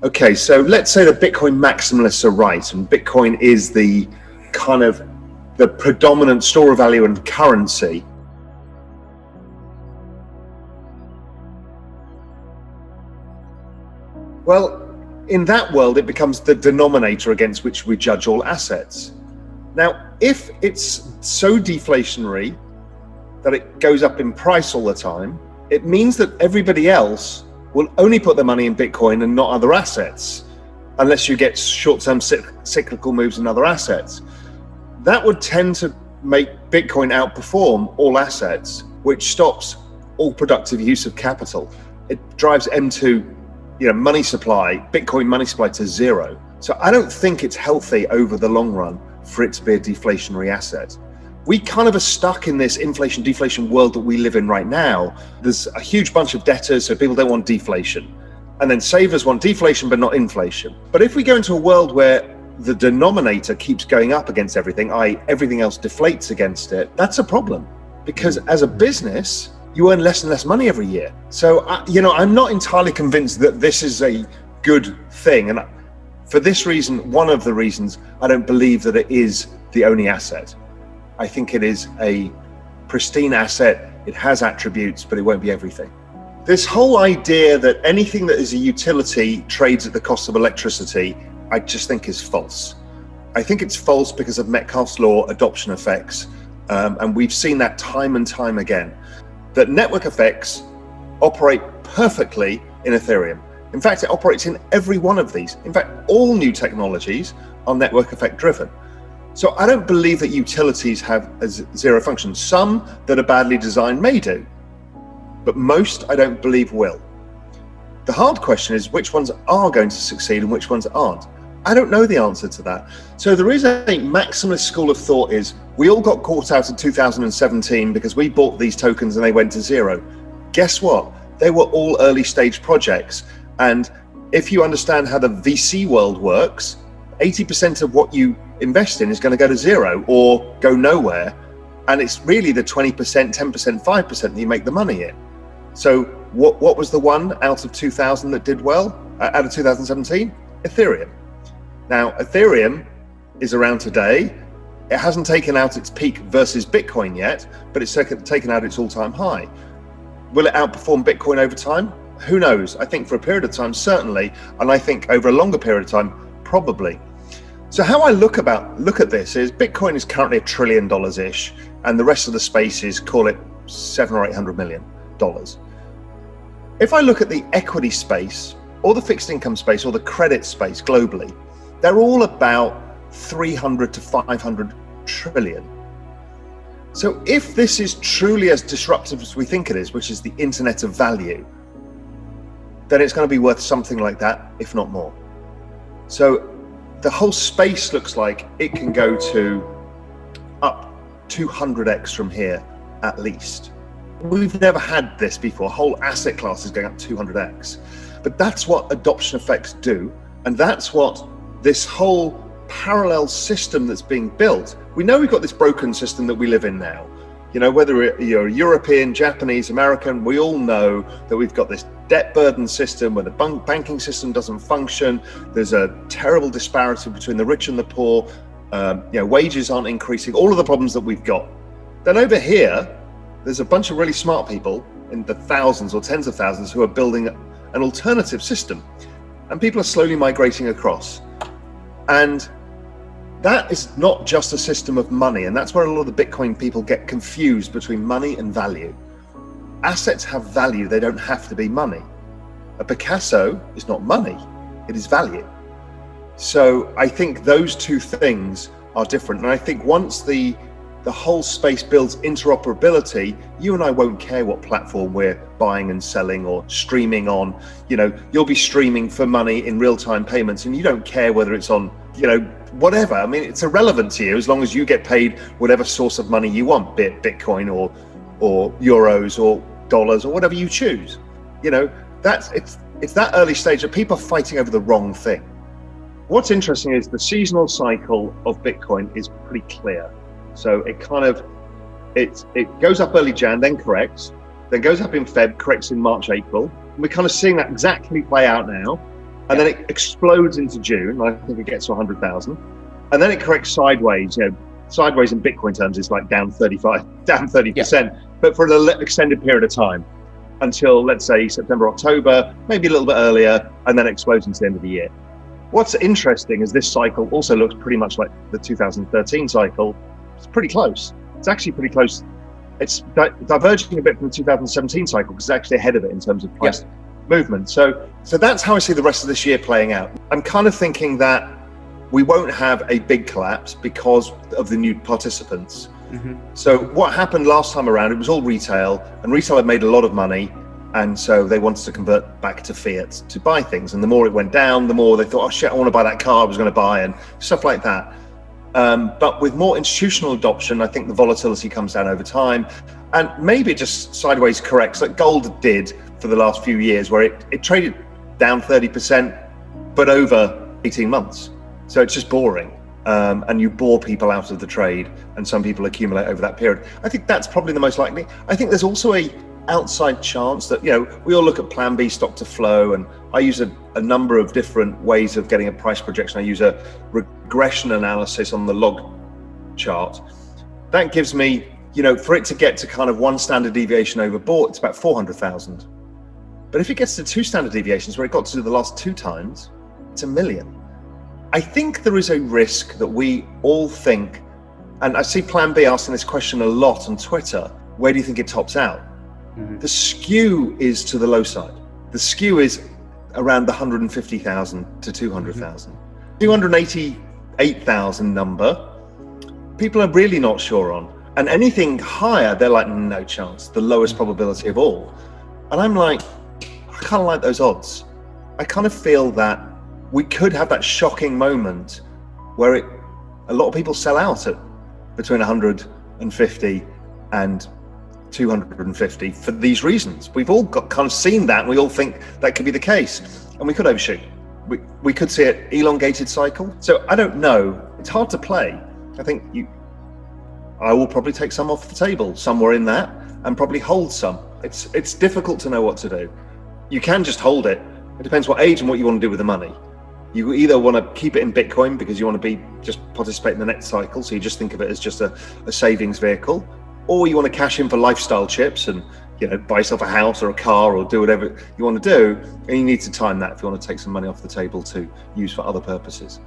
Okay, so let's say the Bitcoin maximalists are right, and Bitcoin is the kind of the predominant store of value and currency. Well, in that world, it becomes the denominator against which we judge all assets. Now, if it's so deflationary that it goes up in price all the time, it means that everybody else will only put their money in Bitcoin and not other assets, unless you get short-term cyclical moves in other assets. That would tend to make Bitcoin outperform all assets, which stops all productive use of capital. It drives M2, money supply, Bitcoin money supply to zero. So I don't think it's healthy over the long run for it to be a deflationary asset. We kind of are stuck in this inflation deflation world that we live in right now. There's a huge bunch of debtors, so people don't want deflation. And then savers want deflation, but not inflation. But if we go into a world where the denominator keeps going up against everything, i.e. everything else deflates against it, that's a problem. Because as a business, you earn less and less money every year. So, I'm not entirely convinced that this is a good thing. And for this reason, one of the reasons, I don't believe that it is the only asset. I think it is a pristine asset. It has attributes, but it won't be everything. This whole idea that anything that is a utility trades at the cost of electricity, I just think is false. I think it's false because of Metcalfe's law adoption effects. And we've seen that time and time again, that network effects operate perfectly in Ethereum. In fact, it operates in every one of these. In fact, all new technologies are network effect driven. So I don't believe that utilities have a zero function. Some that are badly designed may do, but most I don't believe will. The hard question is which ones are going to succeed and which ones aren't. I don't know the answer to that. So the reason I think maximalist school of thought is we all got caught out in 2017 because we bought these tokens and they went to zero. Guess what? They were all early stage projects. And if you understand how the VC world works, 80% of what you invest in is going to go to zero or go nowhere. And it's really the 20%, 10%, 5% that you make the money in. So what was the one out of 2000 that did well, out of 2017? Ethereum. Now, Ethereum is around today. It hasn't taken out its peak versus Bitcoin yet, but it's taken out its all-time high. Will it outperform Bitcoin over time? Who knows? I think for a period of time, certainly. And I think over a longer period of time, probably. So how I look at this is Bitcoin is currently $1 trillion-ish, and the rest of the spaces call it $700 or $800 million. If I look at the equity space, or the fixed income space, or the credit space globally, they're all about 300 to 500 trillion. So if this is truly as disruptive as we think it is, which is the internet of value, then it's going to be worth something like that, if not more. So the whole space looks like it can go to up 200x from here, at least. We've never had this before. Whole asset class is going up 200x. But that's what adoption effects do. And that's what this whole parallel system that's being built. We know we've got this broken system that we live in now. Whether you're European, Japanese, American, we all know that we've got this debt burden system where the banking system doesn't function. There's a terrible disparity between the rich and the poor. Wages aren't increasing, all of the problems that we've got. Then over here, there's a bunch of really smart people in the thousands or tens of thousands who are building an alternative system. And people are slowly migrating across. And that is not just a system of money. And that's where a lot of the Bitcoin people get confused between money and value. Assets have value, they don't have to be money. A Picasso is not money, it is value. So I think those two things are different. And I think once the whole space builds interoperability, you and I won't care what platform we're buying and selling or streaming on. You'll be streaming for money in real-time payments and you don't care whether it's on, whatever. I mean, it's irrelevant to you as long as you get paid whatever source of money you want, be it Bitcoin or euros or dollars or whatever you choose. It's that early stage that people are fighting over the wrong thing. What's interesting is the seasonal cycle of Bitcoin is pretty clear. So it goes up early Jan, then corrects, then goes up in Feb, corrects in March, April. And we're kind of seeing that exactly play out now. and then it explodes into June. I think it gets to 100,000, and then it corrects sideways. Sideways in Bitcoin terms is like down 30%, but for an extended period of time until, let's say, September, October, maybe a little bit earlier, and then it explodes into the end of the year. What's interesting is this cycle also looks pretty much like the 2013 cycle. It's pretty close. It's actually pretty close. It's diverging a bit from the 2017 cycle because it's actually ahead of it in terms of price movement. So that's how I see the rest of this year playing out. I'm kind of thinking that we won't have a big collapse because of the new participants. So what happened last time around, it was all retail, and retail had made a lot of money, and so they wanted to convert back to fiat to buy things. And the more it went down, the more they thought, oh shit, I want to buy that car I was going to buy, and stuff like that. But with more institutional adoption, I think the volatility comes down over time, and maybe it just sideways corrects like gold did for the last few years, where it traded down 30%, but over 18 months. So it's just boring. And you bore people out of the trade, and some people accumulate over that period. I think that's probably the most likely. I think there's also a outside chance that, we all look at plan B stock to flow, and I use a number of different ways of getting a price projection. I use a regression analysis on the log chart. That gives me, for it to get to kind of one standard deviation overbought, it's about 400,000. But if it gets to two standard deviations, where it got to the last two times, it's 1 million. I think there is a risk that we all think, and I see Plan B asking this question a lot on Twitter, where do you think it tops out? The skew is to the low side. The skew is around the 150,000 to 200,000. 288,000 number, people are really not sure on. And anything higher, they're like, no chance, the lowest probability of all. And I'm like, I kind of like those odds. I kind of feel that we could have that shocking moment where a lot of people sell out at between 150 and 250 for these reasons. We've all kind of seen that, and we all think that could be the case, and we could overshoot. We could see an elongated cycle. So I don't know. It's hard to play. I think I will probably take some off the table somewhere in that, and probably hold some. It's difficult to know what to do. You can just hold it. It depends what age and what you want to do with the money. You either want to keep it in Bitcoin because you want to just participate in the next cycle, so you just think of it as just a savings vehicle, or you want to cash in for lifestyle chips and buy yourself a house or a car or do whatever you want to do, and you need to time that if you want to take some money off the table to use for other purposes.